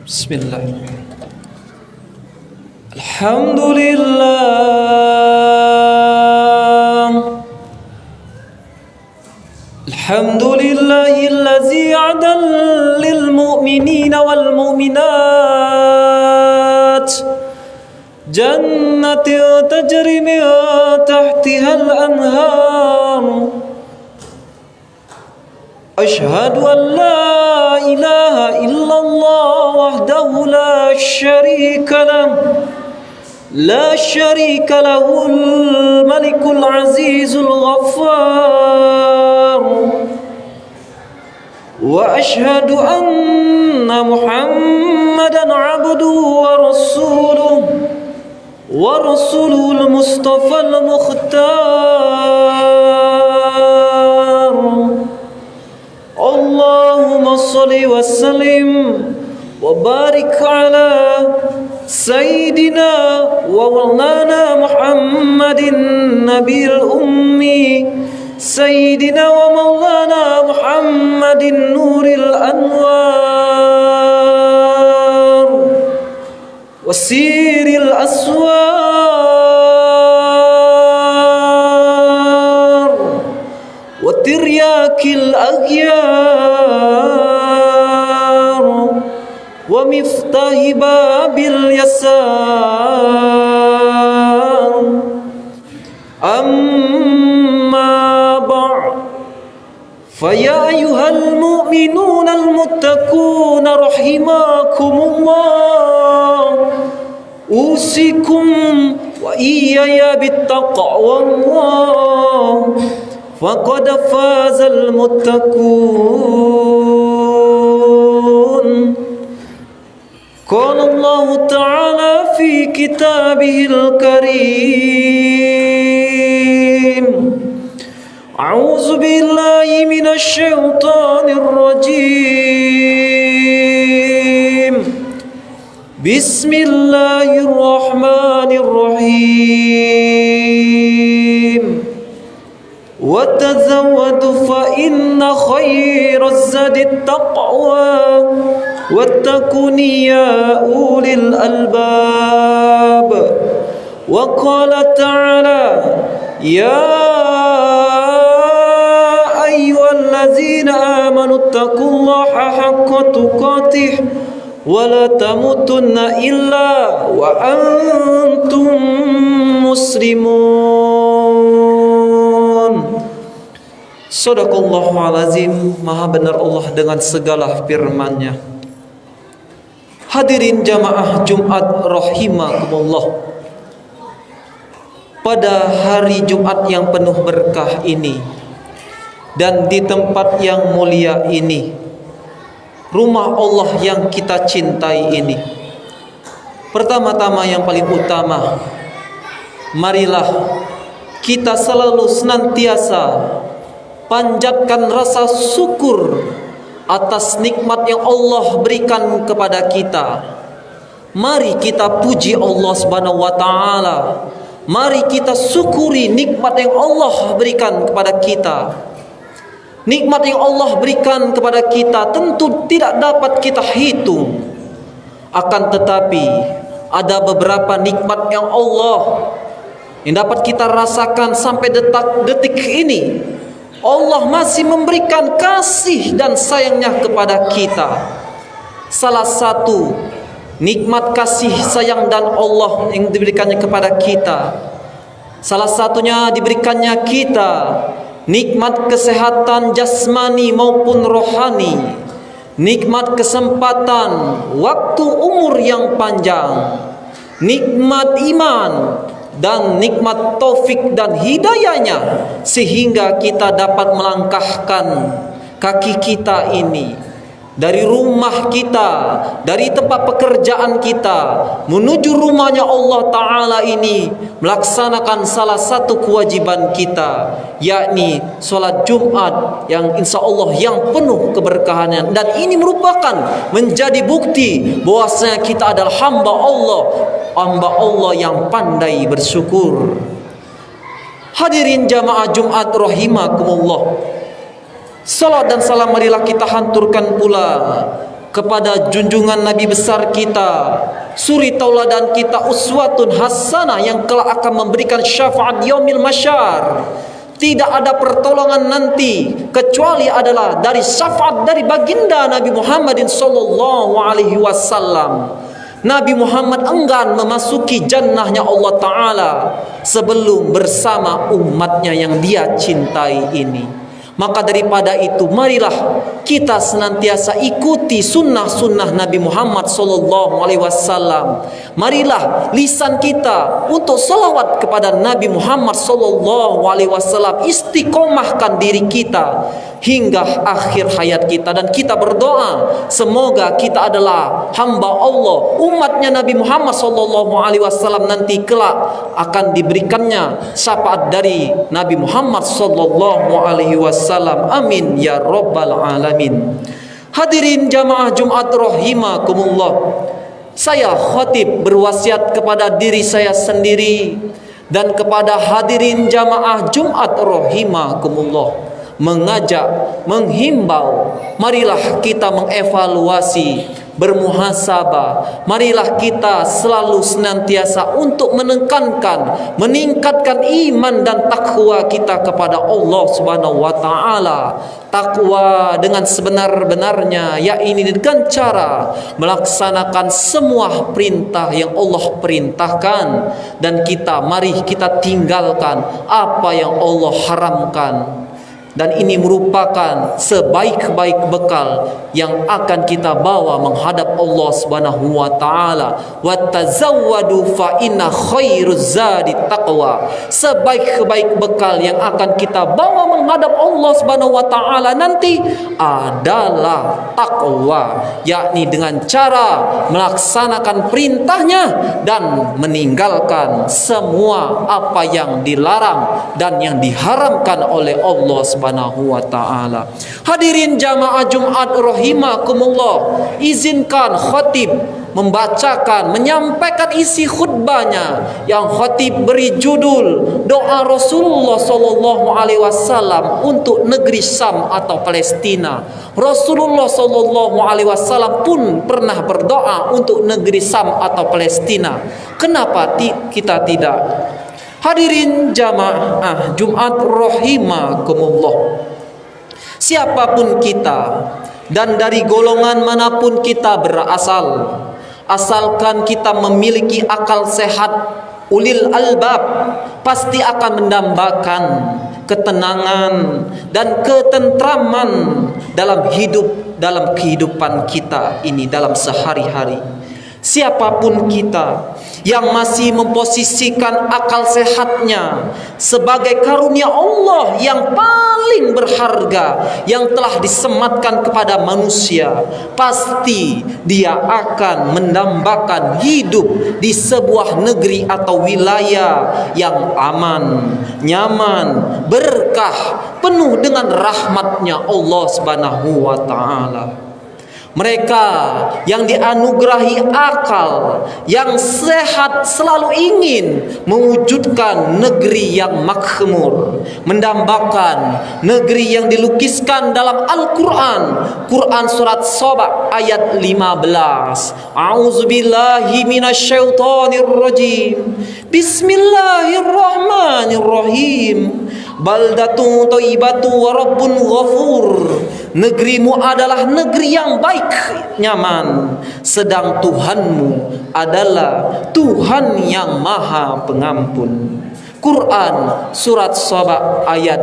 Bismillahirrahmanirrahim. Alhamdulillah. Alhamdulillahillazi adal lil mu'minina wal mu'minat jannatin tajri min tahtiha al anhar. Ashhadu an la ilaha illallah wahdahu la syarika lahul malikul azizul ghaffar. Wa ashhadu anna Muhammadan abduhu wa rasuluhul mustafal mukhtar. Allahumma salli wa sallim wa barik ala Sayyidina wa maulana Muhammadin Nabil Ummi, Sayyidina wa maulana Muhammadin Nuril Anwar, Wasiril Aswar, wa tiryakil aghyar, wa miftahi babil yasar. Amma ba'd, faya ayyuhal mu'minuna al-muttaquna rahimakumullah, usikum wa iyaya bittaqwallah, faqad fazal muttaqun. Qala Allah Ta'ala fi kitabihil karim, a'udzu billahi minasy syaithanir rajim. Bismillahirrahmanirrahim. Wa tazawwadu fa inna khairaz zadit taqwa wattaquni ya ulil albab. Wa qala ta'ala ya ayyuhallazina amanu taqullaha haqqa tuqatih wa la tamutunna illa wa antum muslimun. Sadaqallahul azim. Maha benar Allah dengan segala firman-Nya. Hadirin jamaah Jumat rahimakumullah. Pada hari Jumat yang penuh berkah ini dan di tempat yang mulia ini, rumah Allah yang kita cintai ini, pertama-tama yang paling utama, marilah kita selalu senantiasa panjatkan rasa syukur atas nikmat yang Allah berikan kepada kita. Mari kita puji Allah Subhanahu wa taala. Mari kita syukuri nikmat yang Allah berikan kepada kita. Nikmat yang Allah berikan kepada kita tentu tidak dapat kita hitung. Akan tetapi ada beberapa nikmat yang dapat kita rasakan sampai detik ini. Allah masih memberikan kasih dan sayangnya kepada kita. Salah satu nikmat kasih sayang dan Allah yang diberikannya kepada kita, salah satunya diberikannya kita nikmat kesehatan jasmani maupun rohani, nikmat kesempatan waktu umur yang panjang, nikmat iman dan nikmat taufik dan hidayahnya, sehingga kita dapat melangkahkan kaki kita ini dari rumah kita, dari tempat pekerjaan kita menuju rumahnya Allah Ta'ala ini, melaksanakan salah satu kewajiban kita, yakni sholat Jumat yang insya Allah yang penuh keberkahannya. Dan ini merupakan menjadi bukti bahwasanya kita adalah hamba Allah yang pandai bersyukur. Hadirin jamaah Jumat rahimakumullah, salat dan salam marilah kita hanturkan pula kepada junjungan Nabi besar kita, suri tauladan kita, uswatun hasanah, yang kelak akan memberikan syafaat yaumil masyar. Tidak ada pertolongan nanti kecuali adalah dari syafaat dari baginda Nabi Muhammadin sallallahu alaihi wasallam. Nabi Muhammad enggan memasuki jannahnya Allah Ta'ala sebelum bersama umatnya yang dia cintai ini. Maka daripada itu, marilah kita senantiasa ikuti sunnah-sunnah Nabi Muhammad sallallahu alaihi wasallam. Marilah lisan kita untuk salawat kepada Nabi Muhammad sallallahu alaihi wasallam, istiqomahkan diri kita hingga akhir hayat kita, dan kita berdoa semoga kita adalah hamba Allah, umatnya Nabi Muhammad sallallahu alaihi wasallam, nanti kelak akan diberikannya syafaat dari Nabi Muhammad sallallahu alaihi wasallam. Amin ya rabbal alamin. Hadirin jamaah Jumat rahimakumullah, saya khatib berwasiat kepada diri saya sendiri dan kepada hadirin jamaah Jumat rahimakumullah, mengajak, menghimbau, marilah kita mengevaluasi, bermuhasabah. Marilah kita selalu senantiasa untuk menekankan, meningkatkan iman dan takwa kita kepada Allah Subhanahu wa taala. Takwa dengan sebenar-benarnya, yakni dengan cara melaksanakan semua perintah yang Allah perintahkan, dan mari kita tinggalkan apa yang Allah haramkan. Dan ini merupakan sebaik-baik bekal yang akan kita bawa menghadap Allah Subhanahu wa taala. Wa tazawwadu fa inna khairuz zadi taqwa. Sebaik-baik bekal yang akan kita bawa menghadap Allah Subhanahu wa taala nanti adalah takwa, yakni dengan cara melaksanakan perintahnya dan meninggalkan semua apa yang dilarang dan yang diharamkan oleh Allah Subhanahu wa taala. Hadirin jamaah Jumat rahimakumullah, izinkan khatib membacakan, menyampaikan isi khutbahnya yang khatib beri judul doa Rasulullah sallallahu alaihi wasallam untuk negeri Syam atau Palestina. Rasulullah sallallahu alaihi wasallam pun pernah berdoa untuk negeri Syam atau Palestina. Kenapa kita tidak? Hadirin jamaah Jumat rahimakumullah, siapapun kita dan dari golongan manapun kita berasal, asalkan kita memiliki akal sehat, ulil albab, pasti akan mendambakan ketenangan dan ketentraman dalam kehidupan kita ini, dalam sehari-hari. Siapapun kita yang masih memposisikan akal sehatnya sebagai karunia Allah yang paling berharga yang telah disematkan kepada manusia, pasti dia akan mendambakan hidup di sebuah negeri atau wilayah yang aman, nyaman, berkah, penuh dengan rahmatnya Allah Subhanahu wa taala. Mereka yang dianugerahi akal yang sehat selalu ingin mewujudkan negeri yang makmur, mendambakan negeri yang dilukiskan dalam Al-Quran. Quran surat Saba ayat 15. A'udzubillahi minasyaitonir rajim. Bismillahirrahmanirrahim. Baldatun thayyibatu wa rabbun ghafur. Negerimu adalah negeri yang baik, nyaman, sedang Tuhanmu adalah Tuhan yang Maha Pengampun. Quran surat Saba ayat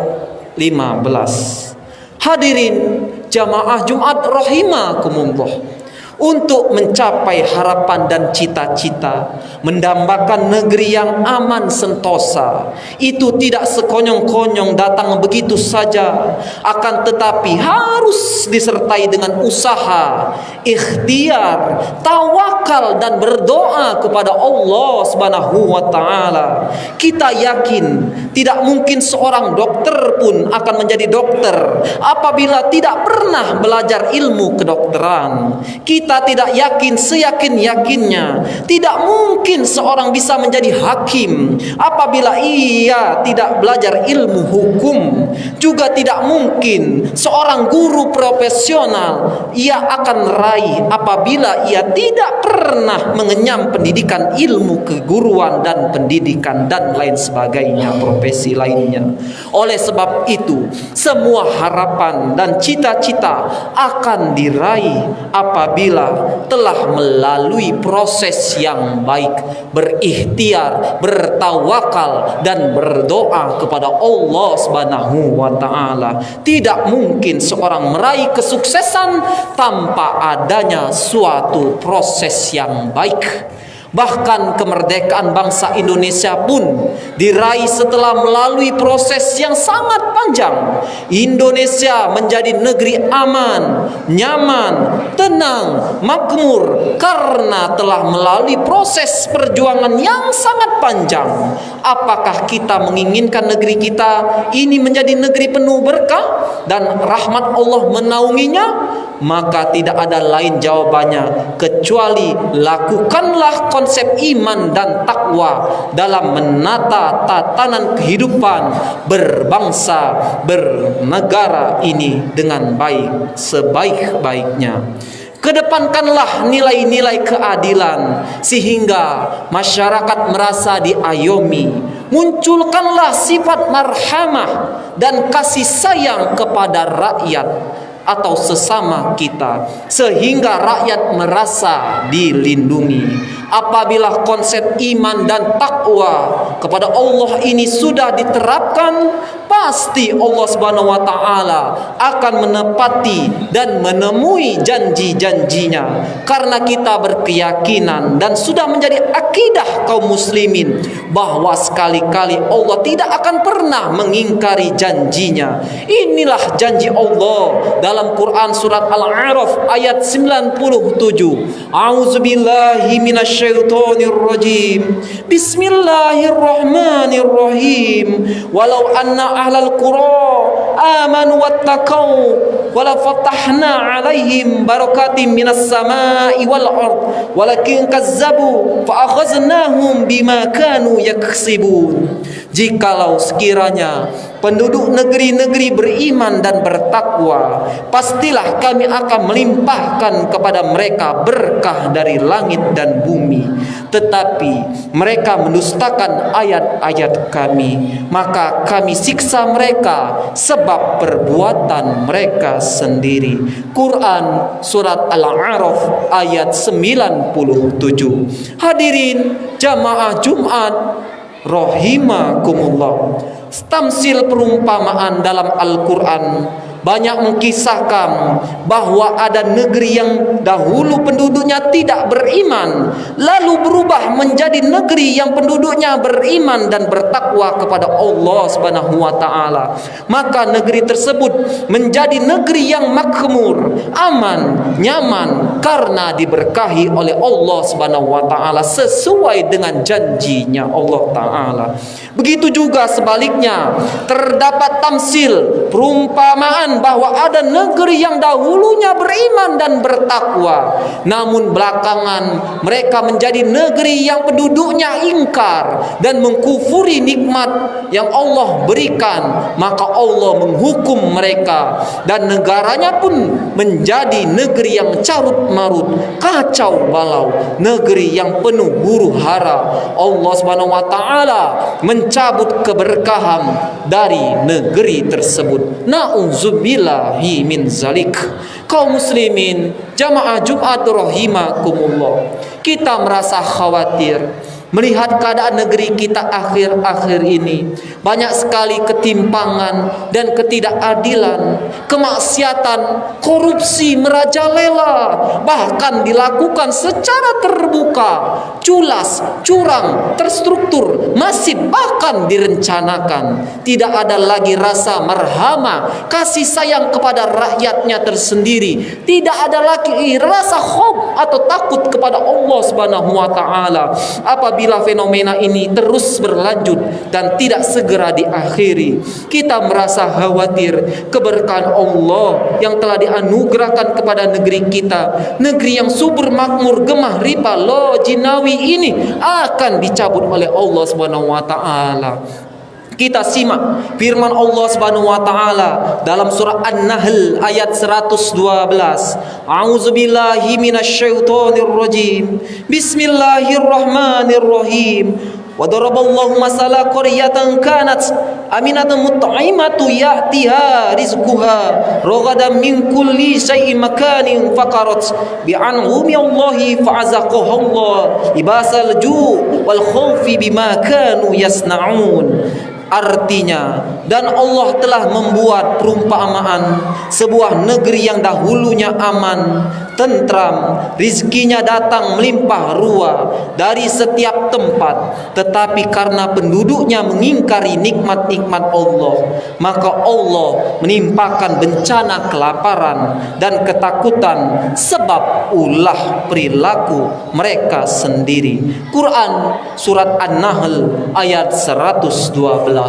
15. Hadirin jamaah Jumat rahimakumullah, untuk mencapai harapan dan cita-cita mendambakan negeri yang aman sentosa, itu tidak sekonyong-konyong datang begitu saja, akan tetapi harus disertai dengan usaha, ikhtiar, tawakal dan berdoa kepada Allah Subhanahu wa taala. Kita yakin tidak mungkin seorang dokter dokter pun akan menjadi dokter apabila tidak pernah belajar ilmu kedokteran. Kita tidak yakin seyakin-yakinnya, tidak mungkin seorang bisa menjadi hakim apabila ia tidak belajar ilmu hukum. Juga tidak mungkin seorang guru profesional ia akan raih apabila ia tidak pernah mengenyam pendidikan ilmu keguruan dan pendidikan dan lain sebagainya, profesi lainnya. Oleh sebab itu, semua harapan dan cita-cita akan diraih apabila telah melalui proses yang baik, berikhtiar, bertawakal dan berdoa kepada Allah Subhanahu wa taala. Tidak mungkin seorang meraih kesuksesan tanpa adanya suatu proses yang baik. Bahkan kemerdekaan bangsa Indonesia pun diraih setelah melalui proses yang sangat panjang. Indonesia menjadi negeri aman, nyaman, tenang, makmur karena telah melalui proses perjuangan yang sangat panjang. Apakah kita menginginkan negeri kita ini menjadi negeri penuh berkah dan rahmat Allah menaunginya? Maka tidak ada lain jawabannya kecuali lakukanlah konsep iman dan takwa dalam menata tatanan kehidupan berbangsa, bernegara ini dengan baik, sebaik-baiknya. Kedepankanlah nilai-nilai keadilan sehingga masyarakat merasa diayomi. Munculkanlah sifat marhamah dan kasih sayang kepada rakyat atau sesama kita sehingga rakyat merasa dilindungi. Apabila konsep iman dan takwa kepada Allah ini sudah diterapkan, pasti Allah Subhanahu wa taala akan menepati dan menemui janji-janjinya. Karena kita berkeyakinan dan sudah menjadi akidah kaum muslimin bahwa sekali-kali Allah tidak akan pernah mengingkari janjinya. Inilah janji Allah dalam Quran surat Al-A'raf ayat 97. A'udzubillahi minasyaitonir rajim. Bismillahirrahmanirrahim. Walau anna ahlal qura amanu wattaqau wala fatahna alaihim barakatim minas samai wal ard walakin kazzabu fa akhaznahum bima kanu yaksibun. Jikalau sekiranya penduduk negeri-negeri beriman dan bertakwa, pastilah kami akan melimpahkan kepada mereka berkah dari langit dan bumi. Tetapi mereka mendustakan ayat-ayat kami, maka kami siksa mereka sebab perbuatan mereka sendiri. Quran surat Al-A'raf ayat 97. Hadirin jamaah Jumat rahimakumullah. Tamsil perumpamaan dalam Al-Quran banyak mengkisahkan bahwa ada negeri yang dahulu penduduknya tidak beriman, lalu berubah menjadi negeri yang penduduknya beriman dan bertakwa kepada Allah Subhanahu wa taala. Maka negeri tersebut menjadi negeri yang makmur, aman, nyaman karena diberkahi oleh Allah Subhanahu wa taala sesuai dengan janjinya Allah taala. Begitu juga sebaliknya, terdapat tamsil perumpamaan bahwa ada negeri yang dahulunya beriman dan bertakwa, namun belakangan mereka menjadi negeri yang penduduknya ingkar dan mengkufuri nikmat yang Allah berikan, maka Allah menghukum mereka dan negaranya pun menjadi negeri yang carut marut, kacau balau, negeri yang penuh huru hara. Allah Subhanahu wa taala mencabut keberkahan dari negeri tersebut. Na'udzubillahi min zalik. Kaum muslimin jamaah Jumat rahimakumullah, kita merasa khawatir melihat keadaan negeri kita akhir-akhir ini. Banyak sekali ketimpangan dan ketidakadilan, kemaksiatan, korupsi merajalela, bahkan dilakukan secara terbuka, culas, curang, terstruktur, masif, bahkan direncanakan. Tidak ada lagi rasa marhamah, kasih sayang kepada rakyatnya tersendiri. Tidak ada lagi rasa khauf atau takut kepada Allah Subhanahu wa taala. Apabila apabila fenomena ini terus berlanjut dan tidak segera diakhiri, kita merasa khawatir keberkahan Allah yang telah dianugerahkan kepada negeri kita, negeri yang subur makmur gemah ripa lo jinawi ini akan dicabut oleh Allah Subhanahu wa taala. Kita simak firman Allah Subhanahu wa taala dalam surah An-Nahl ayat 112. A'udzubillahi minasyaitonir rajim. Bismillahirrahmanirrahim. Wa daraballahu masala qaryatan kanat aminatan mut'imatu ya'tiha rizquha ragadan min kulli syai'in makanin faqarat bi'an'umi Allahi fa'azaqaha Allah libasal ju' wal khawfi bima kanu yasna'un. Artinya, dan Allah telah membuat perumpamaan sebuah negeri yang dahulunya aman, tentram, rizkinya datang melimpah ruah dari setiap tempat, tetapi karena penduduknya mengingkari nikmat-nikmat Allah, maka Allah menimpakan bencana kelaparan dan ketakutan sebab ulah perilaku mereka sendiri. Quran surat An-Nahl ayat 112.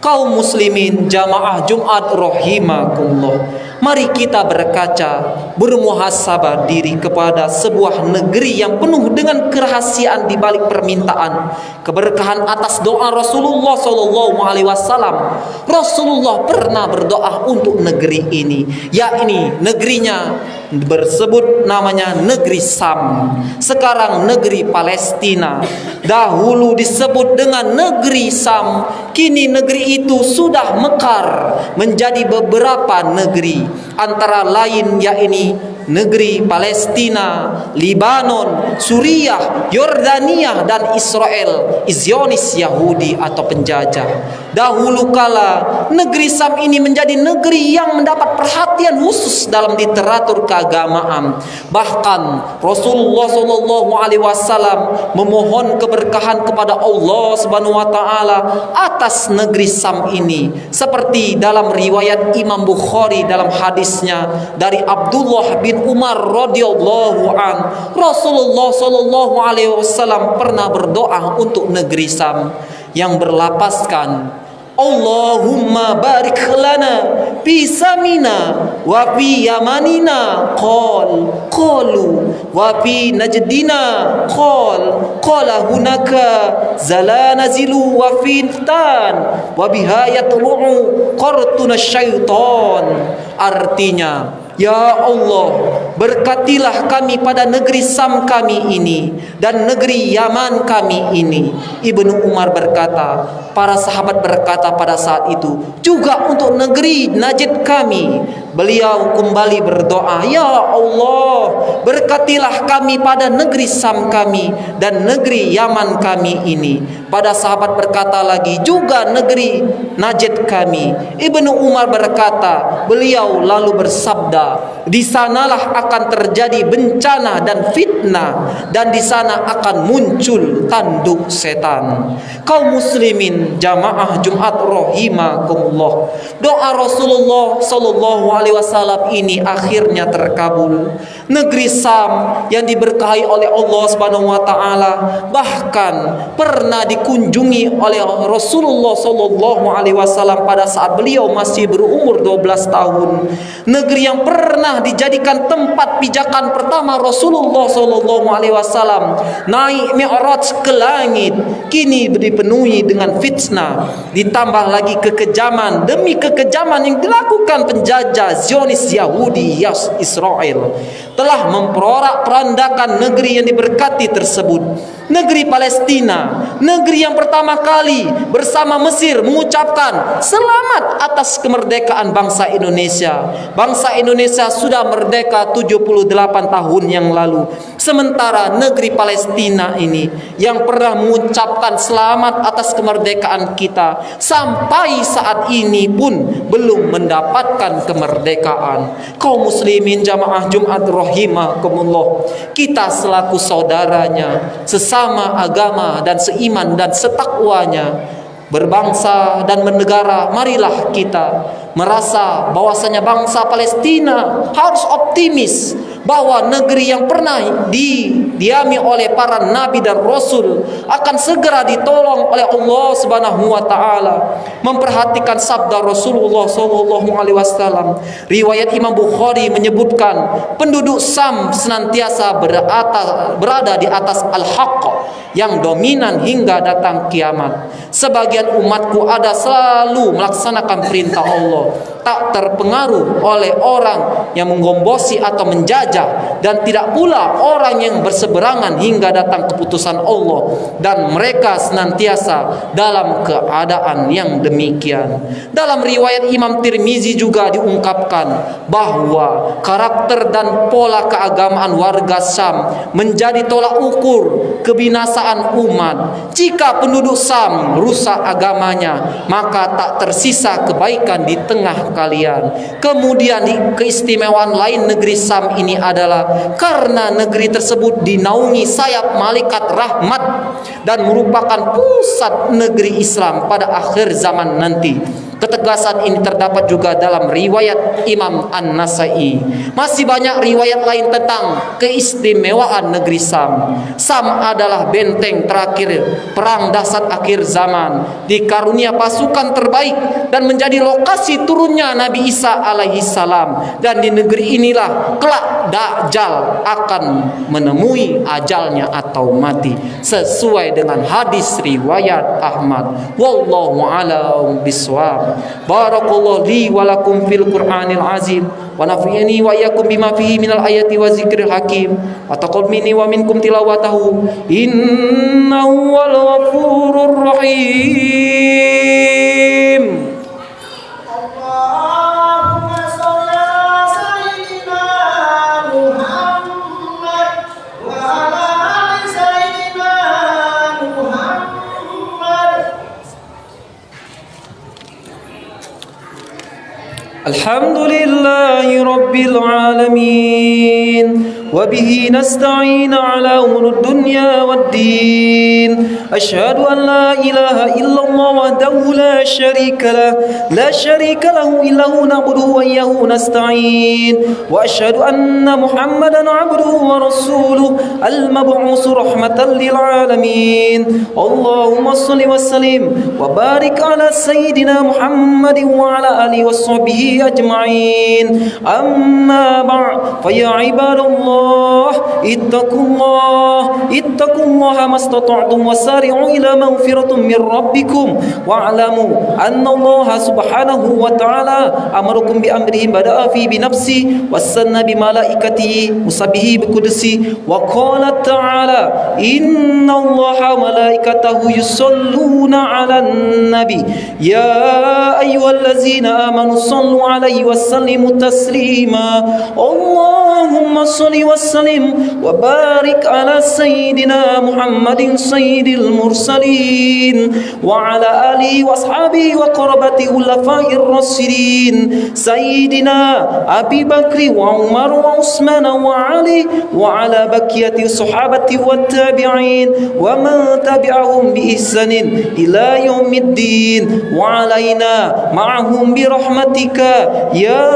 Kaum muslimin jamaah Jumat rahimakumullah, mari kita berkaca, bermuhasabah diri kepada sebuah negeri yang penuh dengan kerahasiaan di balik permintaan keberkahan atas doa Rasulullah sallallahu alaihi wasallam. Rasulullah pernah berdoa untuk negeri ini, yakni negerinya bersebut namanya negeri Sam, sekarang negeri Palestina. Dahulu disebut dengan negeri Sam, kini negeri itu sudah mekar menjadi beberapa negeri, antara lain yakni negeri Palestina, Libanon, Suriah, Yordania, dan Israel, Zionis Yahudi atau penjajah. Dahulu kala negeri Sam ini menjadi negeri yang mendapat perhatian khusus dalam literatur keagamaan. Bahkan Rasulullah SAW memohon keberkahan kepada Allah Subhanahu wa taala atas negeri Sam ini, seperti dalam riwayat Imam Bukhari dalam hadisnya dari Abdullah bin Umar radhiyallahu an, Rasulullah sallallahu alaihi wasallam pernah berdoa untuk negeri Sam yang berlapaskan Allahumma barik lana fi samina wa fi yamanina qalu wa fi najdina qala hunaka zalanazilu wa fintan wa biha yatlu'u qartuna syaitan. Artinya, ya Allah, berkatilah kami pada negeri Sam kami ini dan negeri Yaman kami ini. Ibnu Umar berkata, para sahabat berkata pada saat itu juga untuk negeri Najd kami. Beliau kembali berdoa, ya Allah, berkatilah kami pada negeri Sam kami dan negeri Yaman kami ini. Pada sahabat berkata lagi, juga negeri Najd kami. Ibnu Umar berkata, beliau lalu bersabda, di sanalah akan terjadi bencana dan fitnah, dan di sana akan muncul tanduk setan. Kaum muslimin jamaah Jumat rahimakumullah, doa Rasulullah sallallahu alaihi wasallam ini akhirnya terkabul. Negeri Sam yang diberkahi oleh Allah Subhanahu wa taala bahkan pernah dikunjungi oleh Rasulullah sallallahu alaihi wasallam pada saat beliau masih berumur 12 tahun. Negeri yang pernah dijadikan tempat pijakan pertama Rasulullah sallallahu alaihi wasallam naik Mi'raj ke langit, kini dipenuhi dengan fitnah, ditambah lagi kekejaman demi kekejaman yang dilakukan penjajah Zionis Yahudi Israel telah memporak-porandakan negeri yang diberkati tersebut. Negeri Palestina, negeri yang pertama kali bersama Mesir mengucapkan selamat atas kemerdekaan bangsa Indonesia. Bangsa Indonesia sudah merdeka 78 tahun yang lalu. Sementara negeri Palestina ini yang pernah mengucapkan selamat atas kemerdekaan kita sampai saat ini pun belum mendapatkan kemerdekaan. Kaum muslimin jamaah Jumat rahimakumullah, kita selaku saudaranya, sesama agama dan seiman dan setakwanya, berbangsa dan bernegara, marilah kita merasa bahwasanya bangsa Palestina harus optimis bahwa negeri yang pernah didiami oleh para nabi dan rasul akan segera ditolong oleh Allah Subhanahu wa taala. Memperhatikan sabda Rasulullah sallallahu alaihi wasallam. Riwayat Imam Bukhari menyebutkan penduduk Sam senantiasa berada di atas al-haq yang dominan hingga datang kiamat. Sebagian umatku ada selalu melaksanakan perintah Allah, tak terpengaruh oleh orang yang menggombosi atau menjajah, dan tidak pula orang yang berseberangan hingga datang keputusan Allah, dan mereka senantiasa dalam keadaan yang demikian. Dalam riwayat Imam Tirmizi juga diungkapkan bahwa karakter dan pola keagamaan warga Sam menjadi tolak ukur kebinasaan umat. Jika penduduk Sam rusak agamanya, maka tak tersisa kebaikan di tengah kalian. Kemudian keistimewaan lain negeri Sam ini adalah karena negeri tersebut dinaungi sayap malaikat rahmat dan merupakan pusat negeri Islam pada akhir zaman nanti. Ketegasan ini terdapat juga dalam riwayat Imam An-Nasai. Masih banyak riwayat lain tentang keistimewaan negeri Sam. Sam adalah benteng terakhir perang dahsyat akhir zaman, dikarunia pasukan terbaik dan menjadi lokasi turunnya Nabi Isa alaihi salam. Dan di negeri inilah kelak Dajjal akan menemui ajalnya atau mati, sesuai dengan hadis riwayat Ahmad. Wallahu a'lam bishawab. Barakallahu li wa lakum fil Qur'anil azim wa nafa'ani wa iyyakum bima fihi minal ayati wa zikril hakim wa taqabbal minni wa minkum tilawatahu innahu wal ghafurur rahim. Alhamdulillahi Rabbil Alamin, wa bihi nasta'in ala umur dunya waddin. Asyhadu an la ilaha illallah wahdahu la syarika lahu illahu na'budu wa iyyahu nasta'in. Wa asyhadu anna Muhammadan 'abduhu wa rasuluhu al-mab'uts rahmatan lil alamin. Allahumma shalli wa sallim wa barik ala sayyidina Muhammadin wa ala alihi washabbihi أجمعين. أما بعد فيا عباد الله اتقوا الله ما استطعتم وسارعوا إلى مغفرة من ربكم واعلموا أن الله سبحانه وتعالى أمركم بأمره بدأ فيه بنفسه وسن بملائكته مسبه بقدسه وقال تعالى إن الله وملائكته يصلون على النبي يا أيها الذين آمنوا صلوا عليه وسلموا تسليما. اللهم صل وسلم وبارك على سيدنا محمد سيد المرسلين وعلى آله وأصحابه وقربته الخلفاء الراشدين سيدنا أبي بكر وعمر وعثمان وعلي وعلى بقية الصحابة والتابعين ومن تبعهم بإحسان إلى يوم الدين وعلينا معهم برحمتك يا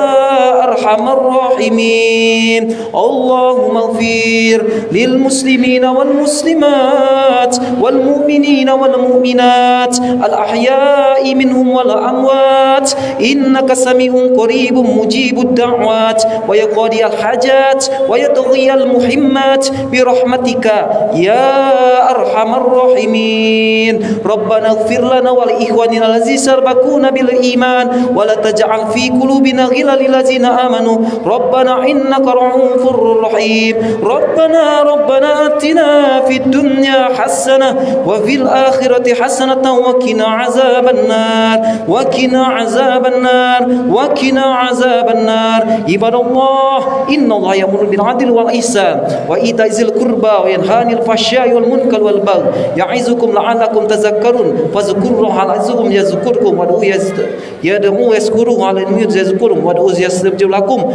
أرحم الراحمين. اللهم اغفر للمسلمين والمسلمات والمؤمنين والمؤمنات الأحياء منهم والأموات إنك سميع قريب مجيب الدعوات ويقضي الحاجات ويطغي المهمات برحمتك يا أرحم الراحمين. ربنا اغفر لنا ولإخواننا الذين سبقونا بالإيمان ولا تجعل في قلوبنا غلا للذين آمنوا ربنا إنك رؤوف رحيم. ربنا آتنا في الدنيا حسنة وفي الآخرة حسنة وقنا عذاب النار. عباد الله إن الله يأمر بالعدل والإحسان وإيتاء ذي القربى وينهى عن الفحشاء والمنكر والبغي يعظكم لعلكم تذكرون فاذكروا الله العظيم يذكركم وادعوه يذكركم وادعوه يستجب لكم.